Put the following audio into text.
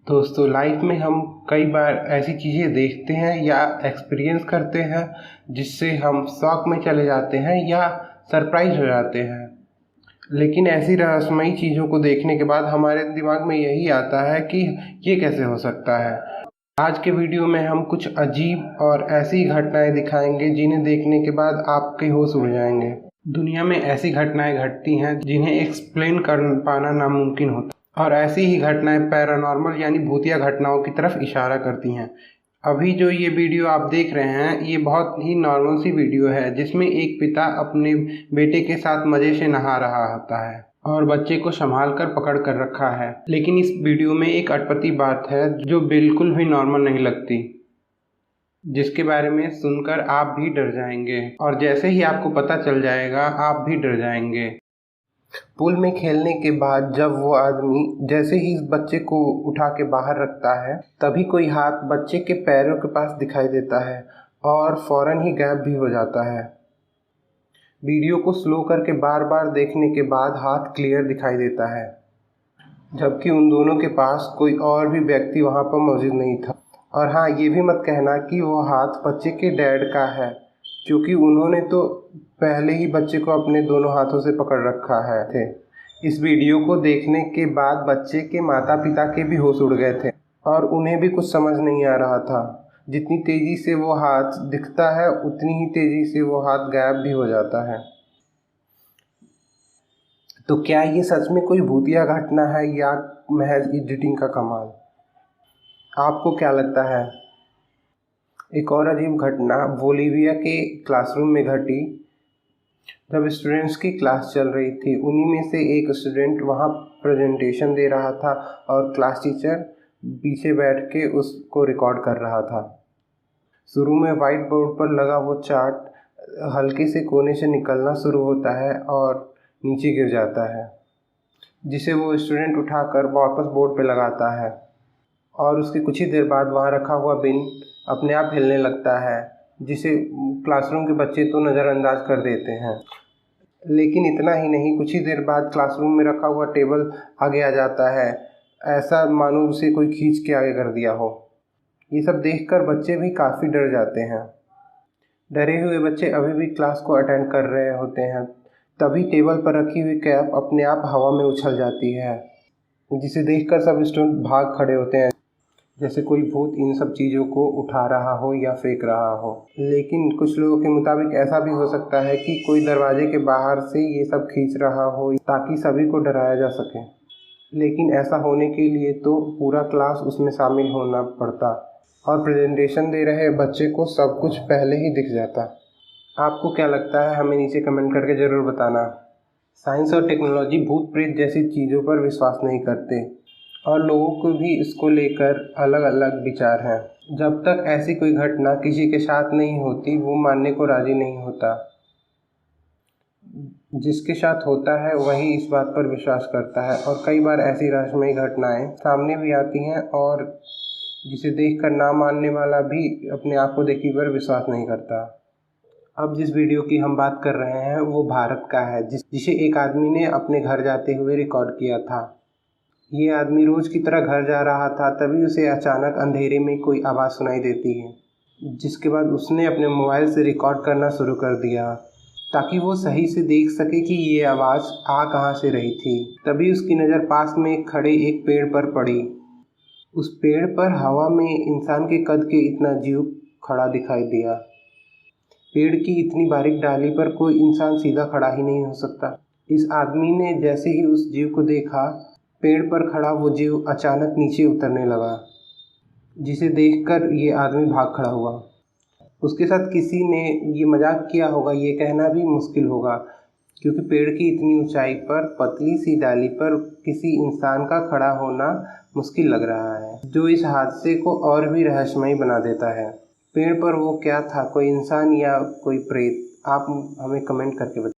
दोस्तों लाइफ में हम कई बार ऐसी चीज़ें देखते हैं या एक्सपीरियंस करते हैं जिससे हम शॉक में चले जाते हैं या सरप्राइज हो जाते हैं। लेकिन ऐसी रहस्यमयी चीज़ों को देखने के बाद हमारे दिमाग में यही आता है कि ये कैसे हो सकता है। आज के वीडियो में हम कुछ अजीब और ऐसी घटनाएं दिखाएंगे जिन्हें देखने के बाद आपके होश उड़ जाएंगे। दुनिया में ऐसी घटनाएं घटती हैं जिन्हें एक्सप्लेन कर पाना नामुमकिन होता है और ऐसी ही घटनाएं पैरानॉर्मल यानी भूतिया घटनाओं की तरफ इशारा करती हैं। अभी जो ये वीडियो आप देख रहे हैं ये बहुत ही नॉर्मल सी वीडियो है जिसमें एक पिता अपने बेटे के साथ मज़े से नहा रहा होता है और बच्चे को संभाल कर पकड़ कर रखा है। लेकिन इस वीडियो में एक अटपटी बात है जो बिल्कुल भी नॉर्मल नहीं लगती, जिसके बारे में सुनकर आप भी डर जाएंगे और जैसे ही आपको पता चल जाएगा आप भी डर जाएंगे। पूल में खेलने के बाद जब वो आदमी जैसे ही इस बच्चे को उठा के बाहर रखता है तभी कोई हाथ बच्चे के पैरों के पास दिखाई देता है और फौरन ही गायब भी हो जाता है। वीडियो को स्लो करके बार बार देखने के बाद हाथ क्लियर दिखाई देता है, जबकि उन दोनों के पास कोई और भी व्यक्ति वहाँ पर मौजूद नहीं था। और हाँ, ये भी मत कहना कि वो हाथ बच्चे के डैड का है, क्योंकि उन्होंने तो पहले ही बच्चे को अपने दोनों हाथों से पकड़ रखा है थे। इस वीडियो को देखने के बाद बच्चे के माता पिता के भी होश उड़ गए थे और उन्हें भी कुछ समझ नहीं आ रहा था। जितनी तेज़ी से वो हाथ दिखता है उतनी ही तेज़ी से वो हाथ गायब भी हो जाता है। तो क्या ये सच में कोई भूतिया घटना है या महज एडिटिंग का कमाल? आपको क्या लगता है? एक और अजीब घटना बोलीविया के क्लासरूम में घटी। जब स्टूडेंट्स की क्लास चल रही थी, उन्हीं में से एक स्टूडेंट वहाँ प्रेजेंटेशन दे रहा था और क्लास टीचर पीछे बैठ के उसको रिकॉर्ड कर रहा था। शुरू में वाइट बोर्ड पर लगा वो चार्ट हल्के से कोने से निकलना शुरू होता है और नीचे गिर जाता है, जिसे वो स्टूडेंट उठाकर वापस बोर्ड पे लगाता है और उसके कुछ ही देर बाद वहाँ रखा हुआ बिन अपने आप हिलने लगता है, जिसे क्लासरूम के बच्चे तो नज़रअंदाज कर देते हैं। लेकिन इतना ही नहीं, कुछ ही देर बाद क्लासरूम में रखा हुआ टेबल आगे आ जाता है, ऐसा मानो उसे कोई खींच के आगे कर दिया हो। ये सब देखकर बच्चे भी काफ़ी डर जाते हैं। डरे हुए बच्चे अभी भी क्लास को अटेंड कर रहे होते हैं, तभी टेबल पर रखी हुई कैप अपने आप हवा में उछल जाती है, जिसे देखकर सब स्टूडेंट भाग खड़े होते हैं, जैसे कोई भूत इन सब चीज़ों को उठा रहा हो या फेंक रहा हो। लेकिन कुछ लोगों के मुताबिक ऐसा भी हो सकता है कि कोई दरवाजे के बाहर से ये सब खींच रहा हो ताकि सभी को डराया जा सके। लेकिन ऐसा होने के लिए तो पूरा क्लास उसमें शामिल होना पड़ता और प्रेजेंटेशन दे रहे बच्चे को सब कुछ पहले ही दिख जाता। आपको क्या लगता है? हमें नीचे कमेंट करके ज़रूर बताना। साइंस और टेक्नोलॉजी भूत प्रेत जैसी चीज़ों पर विश्वास नहीं करते और लोगों को भी इसको लेकर अलग अलग विचार हैं। जब तक ऐसी कोई घटना किसी के साथ नहीं होती वो मानने को राज़ी नहीं होता। जिसके साथ होता है वही इस बात पर विश्वास करता है और कई बार ऐसी रहस्यमयी घटनाएं सामने भी आती हैं और जिसे देखकर ना मानने वाला भी अपने आप को देखी पर विश्वास नहीं करता। अब जिस वीडियो की हम बात कर रहे हैं वो भारत का है, जिसे एक आदमी ने अपने घर जाते हुए रिकॉर्ड किया था। ये आदमी रोज़ की तरह घर जा रहा था, तभी उसे अचानक अंधेरे में कोई आवाज़ सुनाई देती है, जिसके बाद उसने अपने मोबाइल से रिकॉर्ड करना शुरू कर दिया ताकि वो सही से देख सके कि ये आवाज़ आ कहाँ से रही थी। तभी उसकी नज़र पास में खड़े एक पेड़ पर पड़ी। उस पेड़ पर हवा में इंसान के कद के इतना जीव खड़ा दिखाई दिया। पेड़ की इतनी बारीक डाली पर कोई इंसान सीधा खड़ा ही नहीं हो सकता। इस आदमी ने जैसे ही उस जीव को देखा, पेड़ पर खड़ा वो जीव अचानक नीचे उतरने लगा, जिसे देखकर ये आदमी भाग खड़ा हुआ। उसके साथ किसी ने ये मजाक किया होगा ये कहना भी मुश्किल होगा, क्योंकि पेड़ की इतनी ऊंचाई पर पतली सी डाली पर किसी इंसान का खड़ा होना मुश्किल लग रहा है, जो इस हादसे को और भी रहस्यमयी बना देता है। पेड़ पर वो क्या था, कोई इंसान या कोई प्रेत? आप हमें कमेंट करके बताइए।